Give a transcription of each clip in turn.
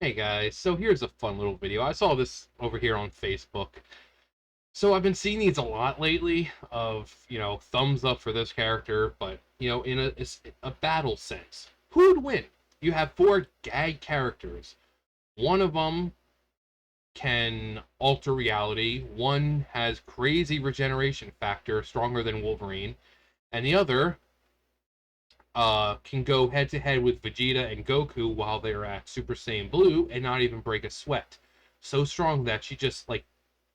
Hey guys, so here's a fun little video. I saw this over here on Facebook. So I've been seeing these a lot lately of, thumbs up for this character, but, in a battle sense. Who would win? You have four gag characters. One of them can alter reality, one has crazy regeneration factor, stronger than Wolverine, and the other can go head to head with Vegeta and Goku while they're at Super Saiyan Blue and not even break a sweat. So strong that she just like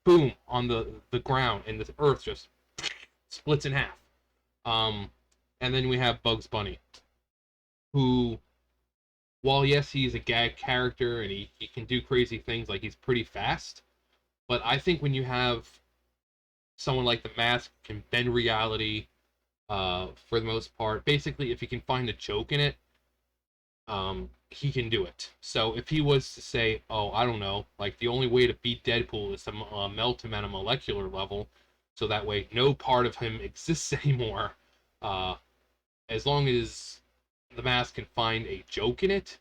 boom on the ground and the earth just splits in half. Um, and then we have Bugs Bunny, who, while yes he's a gag character and he can do crazy things, like he's pretty fast, but I think when you have someone like the Mask can bend reality, for the most part, basically if you can find a joke in it, he can do it. So if he was to say, oh, I don't know, like the only way to beat Deadpool is to melt him at a molecular level, so that way no part of him exists anymore. Uh, as long as the Mask can find a joke in it,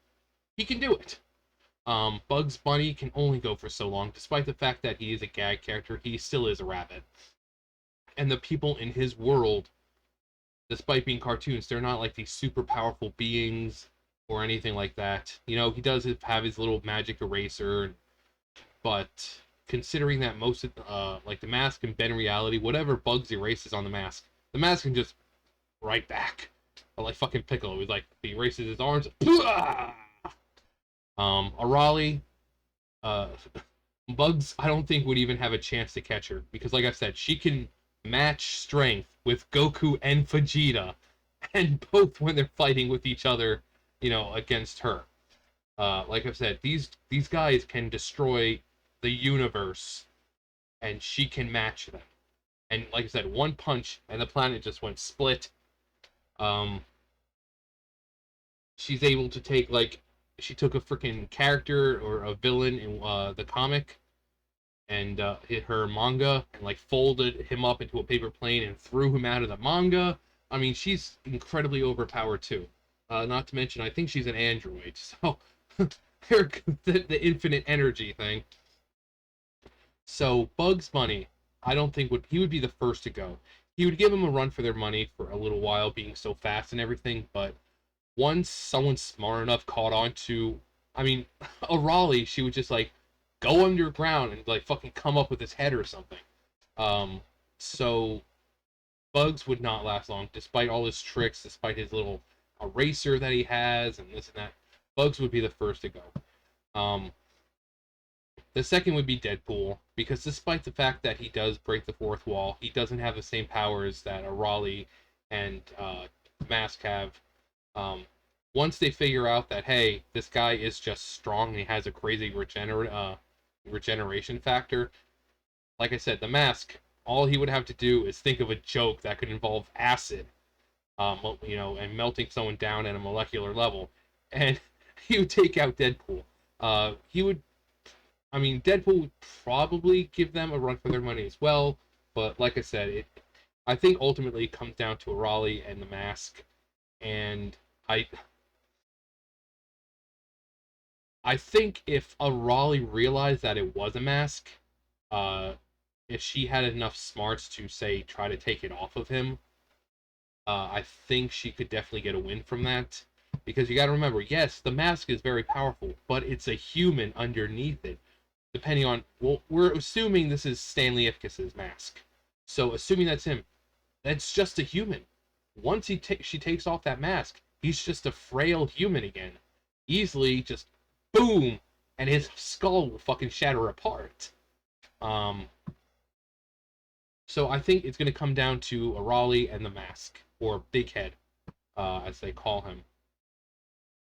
he can do it. Bugs Bunny can only go for so long, despite the fact that he is a gag character. He still is a rabbit, and the people in his world, despite being cartoons, they're not like these super powerful beings or anything like that. He does have his little magic eraser, but considering that most of like the Mask can bend reality, whatever Bugs erases on the Mask can just right back. But like fucking Piccolo, he's like he erases his arms. Arali, uh, Bugs, I don't think would even have a chance to catch her because, like I said, she can match strength with Goku and Vegeta, and both when they're fighting with each other, against her. Like I've said, these guys can destroy the universe, and she can match them. And like I said, one punch, and the planet just went split. Um, she's able to take like she took a freaking character or a villain in the comic and hit her manga and like folded him up into a paper plane and threw him out of the manga. I mean, she's incredibly overpowered too. Not to mention, I think she's an android, so the infinite energy thing. So Bugs Bunny, I don't think would he would be the first to go. He would give them a run for their money for a little while, being so fast and everything. But once someone smart enough caught on to, I mean, a Raleigh, she would just like go underground and like fucking come up with his head or something. Um, so Bugs would not last long, despite all his tricks, despite his little eraser that he has and this and that. Bugs would be the first to go. Um, the second would be Deadpool, because despite the fact that he does break the fourth wall, he doesn't have the same powers that a Raleigh and Mask have. Um, Once they figure out that, hey, this guy is just strong and he has a crazy regeneration factor, like I said, the Mask, all he would have to do is think of a joke that could involve acid, and melting someone down at a molecular level, and he would take out Deadpool. He would I mean, Deadpool would probably give them a run for their money as well, but like I said, I think ultimately it comes down to a Raleigh and the Mask, and I I think if a Raleigh realized that it was a mask, uh, if she had enough smarts to say try to take it off of him, I think she could definitely get a win from that. Because you got to remember, yes, the mask is very powerful, but it's a human underneath it. Depending on, well, we're assuming this is Stanley Ipkiss's mask, so assuming that's him, that's just a human. Once she takes off that mask, he's just a frail human again. Easily, just boom, and his skull will fucking shatter apart. Um, so I think it's gonna come down to a Raleigh and the mask, or Big Head, as they call him.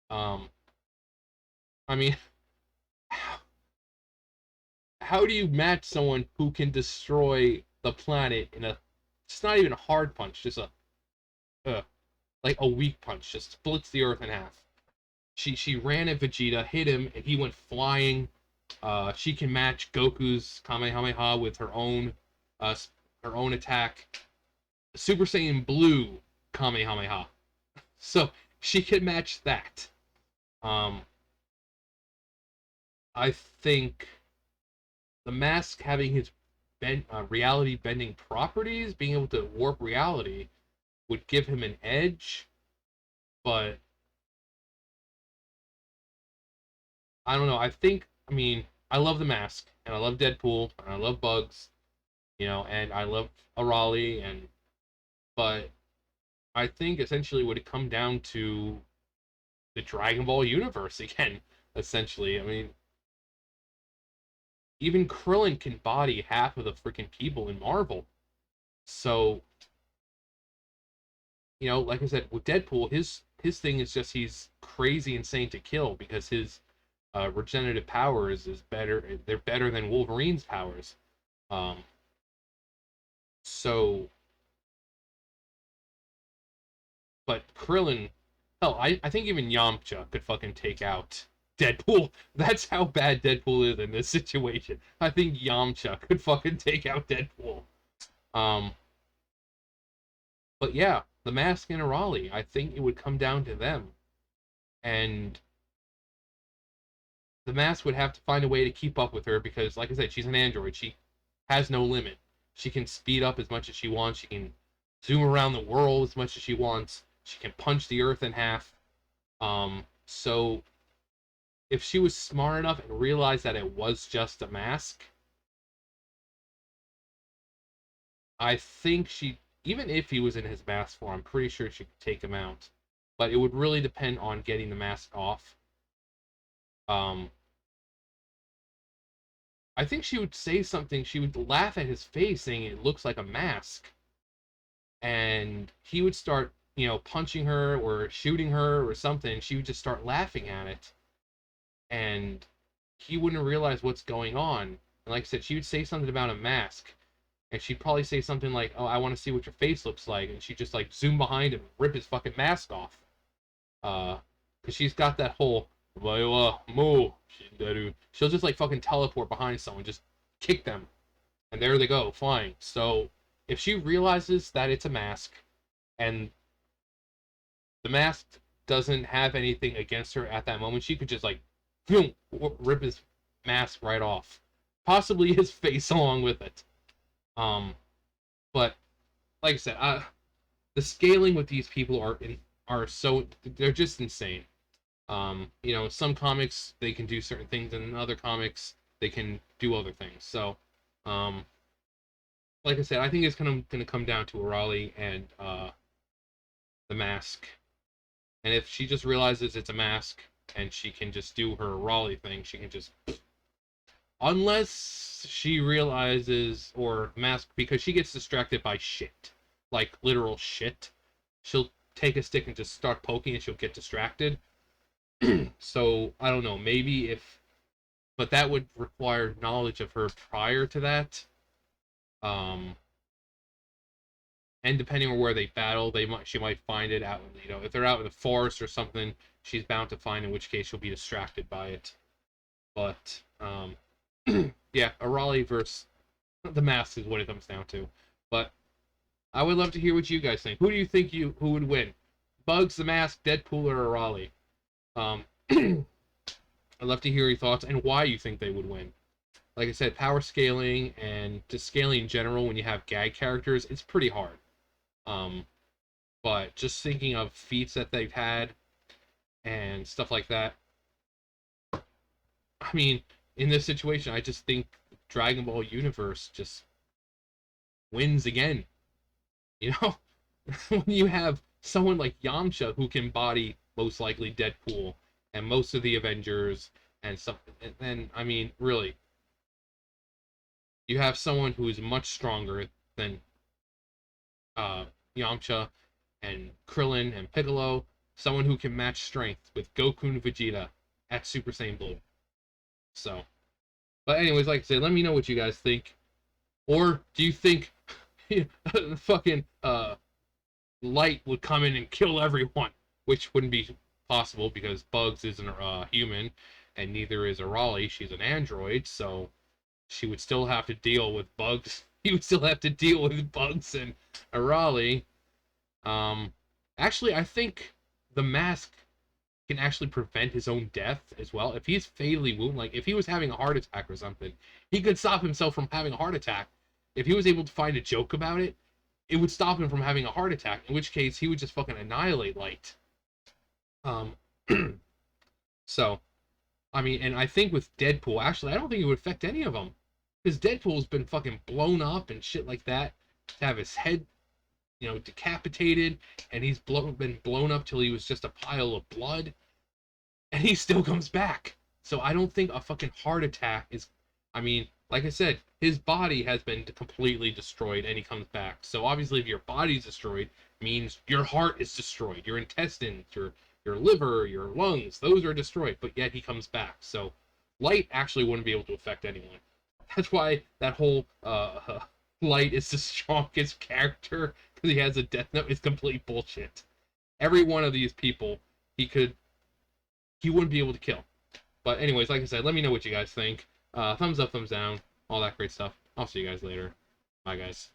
Um, I mean, how do you match someone who can destroy the planet in a? It's not even a hard punch, just a uh, like a weak punch, just splits the earth in half. She ran at Vegeta, hit him, and he went flying. She can match Goku's Kamehameha with uh, her own attack, Super Saiyan Blue Kamehameha. So she can match that. Um, I think the mask having his reality bending properties, being able to warp reality, would give him an edge. But I don't know. I mean, I love the mask, and I love Deadpool, and I love Bugs, and I love Arale, but I think essentially would it come down to the Dragon Ball universe again. Essentially, I mean, even Krillin can body half of the freaking people in Marvel. So, like I said, with Deadpool, his thing is just he's crazy insane to kill because his regenerative powers is better. They're better than Wolverine's powers. Um, so, but Krillin, hell, I think even Yamcha could fucking take out Deadpool. That's how bad Deadpool is in this situation. I think Yamcha could fucking take out Deadpool. Um, but yeah, the Mask and Arale, I think it would come down to them. And the Mask would have to find a way to keep up with her because, like I said, she's an android. She has no limit. She can speed up as much as she wants. She can zoom around the world as much as she wants. She can punch the earth in half. So if she was smart enough and realized that it was just a mask, I think even if he was in his mask form, I'm pretty sure she could take him out. But it would really depend on getting the mask off. Um, I think she would say something. She would laugh at his face, saying it looks like a mask, and he would start, punching her or shooting her or something. She would just start laughing at it, and he wouldn't realize what's going on. And like I said, she would say something about a mask, and she'd probably say something like, "Oh, I want to see what your face looks like," and she'd just like zoom behind him and rip his fucking mask off. Because she's got that whole moo. She'll just like fucking teleport behind someone, just kick them, and there they go, flying. So if she realizes that it's a mask, and the mask doesn't have anything against her at that moment, she could just like, boom, rip his mask right off, possibly his face along with it. Um, but like I said, the scaling with these people are so they're just insane. Some comics they can do certain things, and in other comics they can do other things. So, um, like I said, I think it's gonna come down to Arale and the mask. And if she just realizes it's a mask and she can just do her Raleigh thing, she can just, unless she realizes, or mask, because she gets distracted by shit, like literal shit. She'll take a stick and just start poking and she'll get distracted. So I don't know, maybe but that would require knowledge of her prior to that. Um, and depending on where they battle, she might find it out. If they're out in the forest or something, she's bound to find. In which case, she'll be distracted by it. But yeah, Arale versus the Mask is what it comes down to. But I would love to hear what you guys think. Who do you think who would win? Bugs, the Mask, Deadpool, or Arale? Um, I'd love to hear your thoughts and why you think they would win. Like I said, power scaling and just scaling in general when you have gag characters, it's pretty hard. Um, but just thinking of feats that they've had and stuff like that. I mean, in this situation, I just think Dragon Ball Universe just wins again. You know, when you have someone like Yamcha who can body most likely Deadpool and most of the Avengers and stuff, and then I mean, really, you have someone who is much stronger than uh, Yamcha and Krillin and Piccolo, someone who can match strength with Goku and Vegeta at Super Saiyan Blue. So, but anyways, like I said, let me know what you guys think. Or do you think fucking Light would come in and kill everyone? Which wouldn't be possible because Bugs isn't a human, and neither is Arale. She's an android, so she would still have to deal with Bugs. He would still have to deal with Bugs and Arale. Actually, I think the Mask can actually prevent his own death as well. If he's fatally wounded, like if he was having a heart attack or something, he could stop himself from having a heart attack. If he was able to find a joke about it, it would stop him from having a heart attack. In which case, he would just fucking annihilate Light. Um, so I mean, and I think with Deadpool, actually, I don't think it would affect any of them, because Deadpool's been fucking blown up and shit like that, to have his head, decapitated, and he's been blown up till he was just a pile of blood, and he still comes back. So I don't think a fucking heart attack is. I mean, like I said, his body has been completely destroyed, and he comes back. So obviously, if your body's destroyed, means your heart is destroyed, your intestines, your liver, your lungs, those are destroyed, but yet he comes back. So Light actually wouldn't be able to affect anyone. That's why that whole Light is the strongest character, because he has a death note, is complete bullshit. Every one of these people he wouldn't be able to kill. But anyways, like I said, let me know what you guys think. Thumbs up, thumbs down, all that great stuff. I'll see you guys later. Bye guys.